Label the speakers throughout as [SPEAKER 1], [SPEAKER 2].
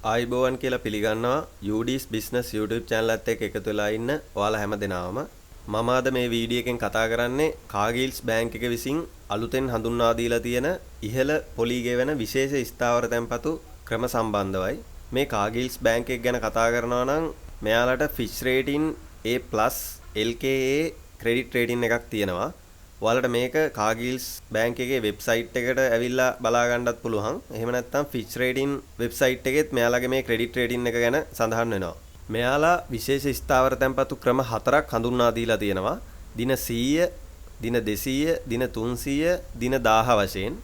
[SPEAKER 1] ආයිබෝවන් කියලා පිළිගන්නවා UD's Business YouTube channel එකත් එක්ක එකතු වෙලා ඉන්න ඔයාලා හැමදෙනාම මම අද මේ වීඩියෝ එකෙන් කතා කරන්නේ කාගිල්ස් බැංක් එක විසින් අලුතෙන් හඳුන්වා දීලා තියෙන ඉහළ පොලි ගෙවන විශේෂ ස්ථාවර තැන්පතු ක්‍රම සම්බන්ධවයි මේ කාගිල්ස් බැංක් එක ගැන කතා කරනවා නම් මෙයාලට Fitch rating A+ LKA credit rating එකක් තියෙනවා. ඔයාලට මේක කාගිල්ස් බැංක් එකේ වෙබ්සයිට් එකට ඇවිල්ලා බලා ගන්නත් පුළුවන්. එහෙම නැත්නම් ෆිච් රේටින් වෙබ්සයිට් එකෙත් මෙයාලගේ මේ ක්‍රෙඩිට් රේටින් එක ගැන සඳහන් වෙනවා. මෙයාලා විශේෂ ස්ථාවර තැන්පතු ක්‍රම 4ක් හඳුන්වා දීලා තියෙනවා. දින 100, දින 200, දින 300, දින 1000 වශයෙන්.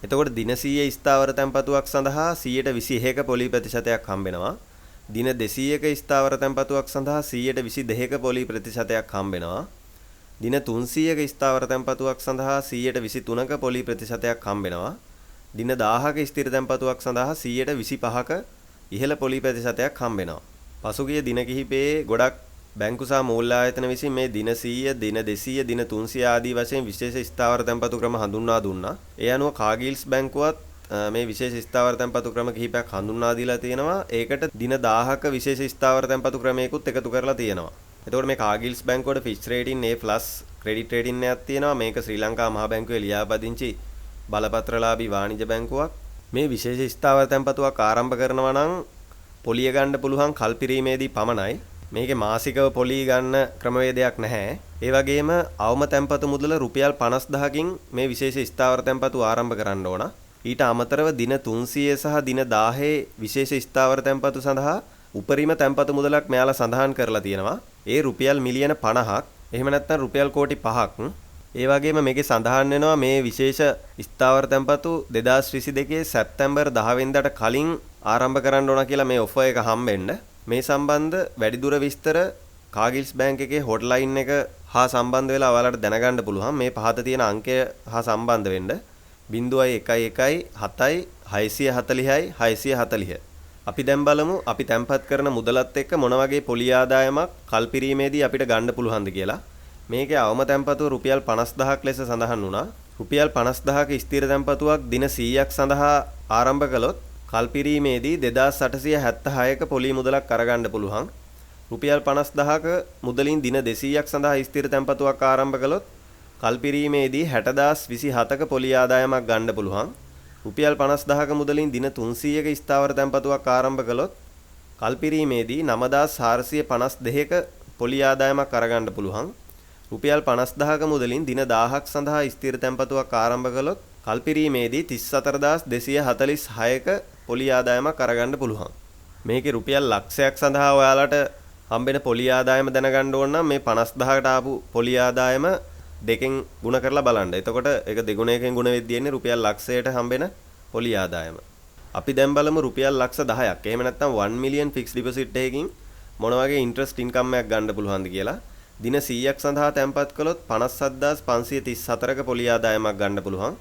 [SPEAKER 1] එතකොට දින 100 ස්ථාවර තැන්පතුවක් සඳහා 121ක පොලි ප්‍රතිශතයක් හම්බෙනවා. දින 200ක ස්ථාවර තැන්පතුවක් සඳහා 122ක පොලි ප්‍රතිශතයක් හම්බෙනවා. දින 300ක ස්ථාවර තැන්පතුවක් සඳහා 123ක පොලි ප්‍රතිශතයක් හම්බෙනවා. දින 1000ක ස්ථිර තැන්පතුවක් සඳහා 125ක ඉහළ පොලි ප්‍රතිශතයක් හම්බෙනවා. පසුගිය දින කිහිපයේ ගොඩක් බැංකු සහ මූල්‍ය ආයතන විසින් මේ දින 100, දින 200, දින 300 ආදී වශයෙන් විශේෂ ස්ථාවර තැන්පතු ක්‍රම හඳුන්වා දුන්නා. ඒ අනුව කාගිල්ස් බැංකුවත් මේ විශේෂ ස්ථාවර තැන්පතු ක්‍රම කිහිපයක් හඳුන්වා දීලා තියෙනවා. ඒකට දින 1000ක විශේෂ ස්ථාවර තැන්පතු ක්‍රමයකුත් එකතු කරලා තියෙනවා. එතකොට මේ කාගිල්ස් බැංකුවට Fitch rating A+ credit rating එකක් තියෙනවා. මේක ශ්‍රී ලංකා මහා බැංකුවේ ලියාපදිංචි බලපත්‍රලාභී වාණිජ බැංකුවක්. මේ විශේෂ ස්ථාවර තැන්පතුවක් ආරම්භ කරනවා නම් පොලිය ගන්න පුළුවන් කල්පිරීමේදී පමණයි. මේකේ මාසිකව පොලි ගන්න ක්‍රමවේදයක් නැහැ. ඒ වගේම අවම තැන්පතු මුදල රුපියල් 50000කින් මේ විශේෂ ස්ථාවර තැන්පතු ආරම්භ කරන්න ඕන. ඊට අමතරව දින 300 සහ දින 1000 විශේෂ ස්ථාවර තැන්පතු සඳහා උපරිම තැන්පතු මුදලක් මෙයාලා සඳහන් කරලා තියෙනවා. ඒ රුපියල් මිලියන 50ක්. එහෙම නැත්නම් රුපියල් කෝටි 5ක්. ඒ වගේම මේකේ සඳහන් වෙනවා මේ විශේෂ ස්ථාවර තැන්පතු 2022 සැප්තැම්බර් 10 වෙනිදාට කලින් ආරම්භ කරන්න ඕන කියලා මේ ඔෆර් එක හම්බෙන්න. මේ සම්බන්ධ වැඩිදුර විස්තර කාගිල්ස් බැංක් එකේ හොට්ලයින් එක හා සම්බන්ධ වෙලා ඔයාලට දැනගන්න පුළුවන්. මේ පහත තියෙන අංකය හා සම්බන්ධ වෙන්න 011 7යි 640යි 640. අපි දැන් බලමු අපි තැන්පත් කරන මුදලත් එක්ක මොන වගේ පොලි ආදායමක් කල්පිරීමේදී අපිට ගන්න පුළුවන්ද කියලා. මේකේ අවම තැන්පතුව රුපියල් 50000ක් ලෙස සඳහන් වුණා. රුපියල් 50000ක ස්ථිර තැන්පතුවක් දින 100ක් සඳහා ආරම්භ කළොත් කල්පිරීමේදී 2876ක පොලි මුදලක් අරගන්න පුළුවන්. රුපියල් 50000ක මුදලින් දින 200ක් සඳහා ස්ථිර තැන්පතුවක් ආරම්භ කළොත් කල්පිරීමේදී 60027ක පොලි ආදායමක් ගන්න පුළුවන්. රුපියල් 50000ක මුදලින් දින 300ක ස්ථාවර තැන්පතුවක් ආරම්භ කළොත් කල්පිරීමේදී 9452ක පොලි ආදායමක අරගන්න පුළුවන්. රුපියල් 50000ක මුදලින් දින 1000ක් සඳහා ස්ථිර තැන්පතුවක් ආරම්භ කළොත් කල්පිරීමේදී 34246ක පොලි ආදායමක් අරගන්න පුළුවන්. මේකේ රුපියල් ලක්ෂයක් සඳහා ඔයාලට හම්බෙන පොලි ආදායම දැනගන්න ඕන නම් මේ 50000කට ආපු පොලි ආදායම දෙකෙන් ගුණ කරලා බලන්න. එතකොට ඒක දෙගුණයකින් ගුණ වෙද්දී එන්නේ රුපියල් ලක්ෂයට හම්බෙන පොලි ආදායම. අපි දැන් බලමු රුපියල් ලක්ෂ 10ක්. එහෙම නැත්නම් 1 මිලියන් ෆික්ස් ඩිපොසිට් එකකින් මොන වගේ ඉන්ට්‍රස්ට් ඉන්කම් එකක් ගන්න පුළුවන්ද කියලා. දින 100ක් සඳහා තැන්පත් කළොත් 57534ක පොලි ආදායමක් ගන්න පුළුවන්.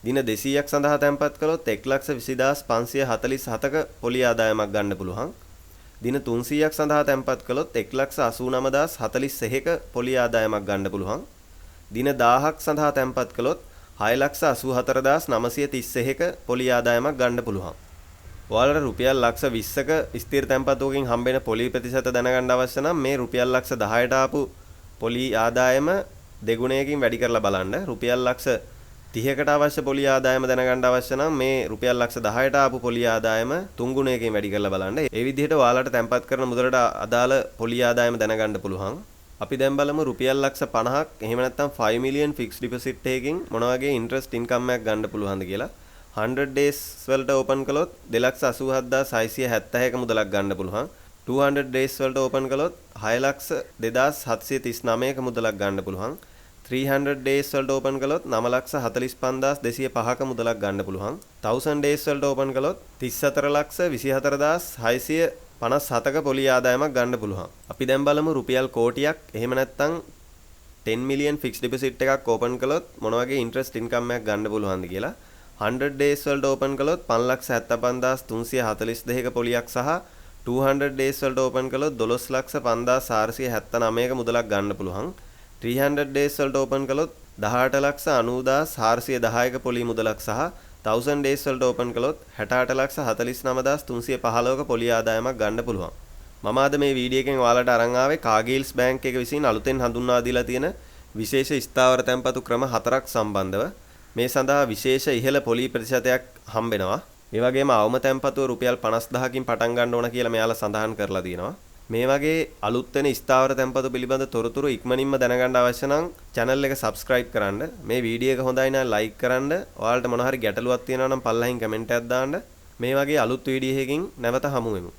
[SPEAKER 1] දින 200ක් සඳහා තැන්පත් කළොත් 120547ක පොලි ආදායමක් ගන්න පුළුවන්. දින 300ක් සඳහා තැන්පත් කළොත් 189043ක පොලි ආදායමක් ගන්න පුළුවන්. දින 1000ක් සඳහා තැන්පත් කළොත් 684930ක පොලි ආදායමක් ගන්න පුළුවන්. ඔයාලට රුපියල් ලක්ෂ 20ක ස්ථිර තැන්පතුවකින් හම්බෙන පොලි ප්‍රතිශත දැනගන්න අවශ්‍ය නම් මේ රුපියල් ලක්ෂ 10ට ආපු පොලි ආදායම දෙගුණයකින් වැඩි කරලා බලන්න. රුපියල් ලක්ෂ 30කට අවශ්‍ය පොලි ආදායම දැනගන්න අවශ්‍ය නම් මේ රුපියල් ලක්ෂ 10ට ආපු පොලි ආදායම තුන් ගුණයකින් වැඩි කරලා බලන්න. ඒ විදිහට ඔයාලට තැන්පත් කරන මුදලට අදාළ පොලි ආදායම දැනගන්න පුළුවන්. අපි දැන් බලමු රුපියල් ලක්ෂ 50ක් එහෙම නැත්නම් 5 මිලියන් ෆික්ස් ඩිපොසිට් එකකින් මොන වගේ ඉන්ට්‍රස්ට් ඉන්කම් එකක් ගන්න පුළුවන්ද කියලා. 100 days වලට ඕපන් කළොත් 287670ක මුදලක් ගන්න පුළුවන්. 200 days වලට ඕපන් කළොත් 602739ක මුදලක් ගන්න පුළුවන්. 300 days වලට ඕපන් කළොත් 945205ක මුදලක් ගන්න පුළුවන්. 1000 days වලට ඕපන් කළොත් 3424657ක පොලි ආදායමක් ගන්න පුළුවන්. අපි දැන් බලමු රුපියල් කෝටියක් එහෙම නැත්නම් 10 මිලියන් ෆික්ස් ඩිපොසිට් එකක් ඕපන් කළොත් මොන වගේ ඉන්ට්‍රස්ට් ඉන්කම් එකක් ගන්න පුළුවන්ද කියලා. 100 days වලට ඕපන් කළොත් 575342ක පොලියක් සහ 200 days වලට ඕපන් කළොත් 1205479ක මුදලක් ගන්න පුළුවන්. 300 days වලට ඕපන් කළොත් 1890410ක පොලි මුදලක් සහ 1000 days වලට ඕපන් කළොත් 68,49,315ක පොලි ආදායමක් ගන්න පුළුවන්. මම අද මේ වීඩියෝ එකෙන් ඔයාලට අරන් ආවේ කාගීල්ස් බැංක් එක විසින් අලුතෙන් හඳුන්වා දීලා තියෙන විශේෂ ස්ථාවර තැන්පතු ක්‍රම 4ක් සම්බන්ධව. මේ සඳහා විශේෂ ඉහළ පොලි ප්‍රතිශතයක් හම්බෙනවා. ඒ වගේම අවම තැන්පතුව රුපියල් 50000කින් පටන් ගන්න ඕන කියලා මෙයාලා සඳහන් කරලා තියෙනවා. මේ වගේ අලුත් වෙන ස්ථාවර තැන්පතු පිළිබඳ තොරතුරු ඉක්මනින්ම දැනගන්න අවශ්‍ය නම් channel එක subscribe කරන්න. මේ වීඩියෝ එක හොඳයි නම් like කරන්න. ඔයාලට මොන හරි ගැටලුවක් තියෙනවා නම් පල්ලෙහින් comment එකක් දාන්න. මේ වගේ අලුත් වීඩියෝ එකකින් නැවත හමු වෙමු.